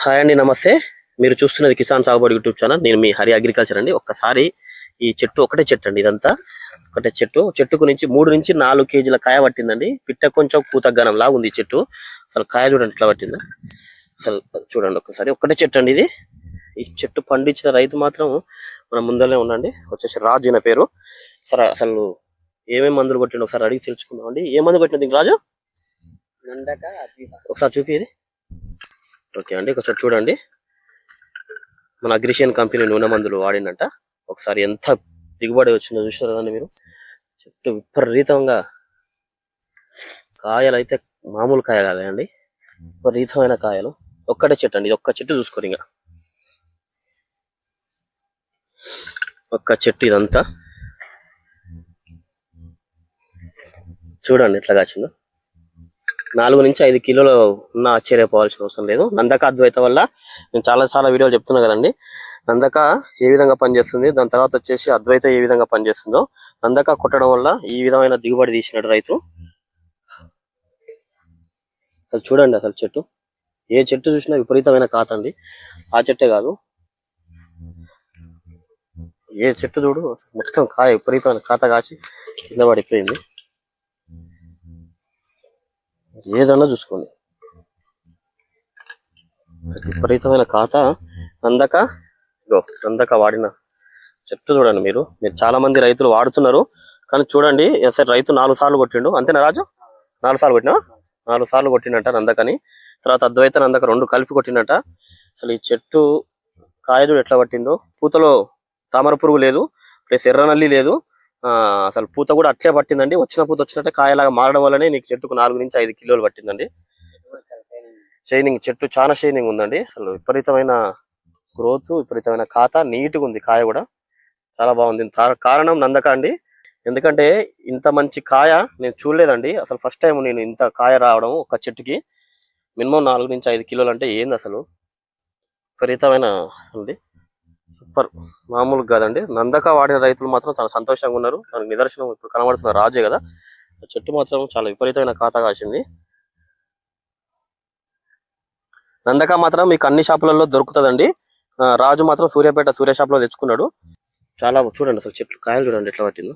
Hi అండి, నమస్తే. మీరు చూస్తున్నది కిసాన్ సాగుబడి యూట్యూబ్ ఛానల్. నేను మీ హరి అగ్రికల్చర్ అండి. ఒక్కసారి ఈ చెట్టు ఒకటే చెట్టు అండి, ఇదంతా ఒకటే చెట్టు. చెట్టుకు నుంచి 3 నుంచి 4 కేజీల కాయ పట్టిందండి. పిట్ట కొంచెం పూతగ్గనం లాగా ఉంది ఈ చెట్టు. అసలు కాయ చూడండి ఎట్లా పట్టిందో. అసలు చూడండి ఒక్కసారి, ఒక్కటే చెట్టు అండి ఇది. ఈ చెట్టు పండించిన రైతు మాత్రం మన ముందరనే ఉండండి. వచ్చేసి రాజు అనే పేరు. సరే, అసలు ఏమేమి మందులు కొట్టిండు ఒకసారి అడిగి తెలుసుకుందాం అండి. ఏ మందు కొట్టింది దీనికి రాజు? ఒకసారి చూపి. ఓకే అండి, ఒకసారి చూడండి. మన అగ్రిషియన్ కంపెనీ నూనె మందులు వాడినంట. ఒకసారి ఎంత దిగుబడి వచ్చిందో చూసారు కదండి మీరు. చెట్టు విపరీతంగా కాయలు అయితే మామూలు కాయ కాదండి, విపరీతమైన కాయలు. ఒక్కటే చెట్టు అండి, ఇది ఒక్క చెట్టు చూసుకోరు. ఇంకా ఒక్క చెట్టు ఇదంతా చూడండి ఎట్లా కాచిందో. 4 నుంచి 5 కిలోలు ఉన్న ఆశ్చర్యపోవాల్సిన అవసరం లేదు. నందక అద్వైత వల్ల నేను చాలా వీడియోలు చెప్తున్నా కదండి. నందక ఏ విధంగా పనిచేస్తుంది, దాని తర్వాత వచ్చేసి అద్వైత ఏ విధంగా పనిచేస్తుందో. నందక కొట్టడం వల్ల ఈ విధమైన దిగుబడి తీసినాడు రైతు. అసలు చూడండి, అసలు చెట్టు ఏ చెట్టు చూసినా విపరీతమైన కాత అండి. ఆ చెట్టే కాదు, ఏ చెట్టు చూడు మొత్తం కాయ విపరీతమైన కాత కాచి కింద పడిపోయింది. ఏదన్నా చూసుకోండి, విపరీతమైన కాత. నందక వాడిన చెట్టు చూడండి మీరు. చాలా మంది రైతులు వాడుతున్నారు, కానీ చూడండి అసలు రైతు 4 సార్లు కొట్టిండు. అంతేనా రాజు? 4 సార్లు కొట్టినా? 4 సార్లు కొట్టినట్ట నందకని. తర్వాత అద్వైత నందక 2 కలిపి కొట్టినట్ట. అసలు ఈ చెట్టు కాయదుడు ఎట్లా పట్టిందో. పూతలో తామర పురుగు లేదు, ప్లస్ ఎర్రనల్లి లేదు. అసలు పూత కూడా అట్లే పట్టిందండి. వచ్చిన పూత వచ్చినట్టే కాయలాగా మారడం వల్లనే నీకు చెట్టుకు 4 నుంచి 5 కిలోలు పట్టిందండి. షైనింగ్, చెట్టు చాలా షైనింగ్ ఉందండి. అసలు విపరీతమైన గ్రోత్, విపరీతమైన కాత, నీట్గా ఉంది కాయ కూడా చాలా బాగుంది. కారణం నందక అండి. ఎందుకంటే ఇంత మంచి కాయ నేను చూడలేదండి. అసలు ఫస్ట్ టైం నేను ఇంత కాయ రావడం ఒక చెట్టుకి. మినిమం 4 నుంచి 5 కిలోలు అంటే ఏంది అసలు, విపరీతమైన ఉంది. సూపర్, మామూలు కాదండి. నందక వాడిన రైతులు మాత్రం చాలా సంతోషంగా ఉన్నారు. దానికి నిదర్శనం ఇప్పుడు కనబడుతున్న రాజే కదా. చెట్టు మాత్రం చాలా విపరీతమైన కాత కాసింది. నందక మాత్రం మీకు అన్ని షాపులలో దొరుకుతుందండి. రాజు మాత్రం సూర్య షాప్ లో తెచ్చుకున్నాడు. చాలా చూడండి అసలు చెట్లు కాయలు చూడండి ఎట్లా పట్టిందో.